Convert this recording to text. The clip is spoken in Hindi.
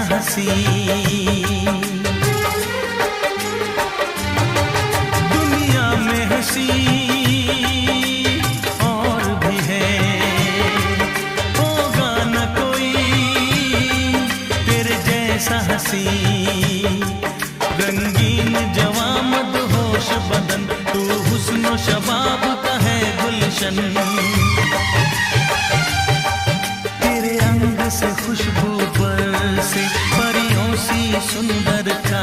हंसी। दुनिया में हंसी और भी है, होगा न कोई तेरे जैसा हंसी। रंगीन जवां मदहोश बदन, तू हुस्न शबाब का है गुलशन। तेरे अंग से खुशबू बरसे, परियों सी सुंदर का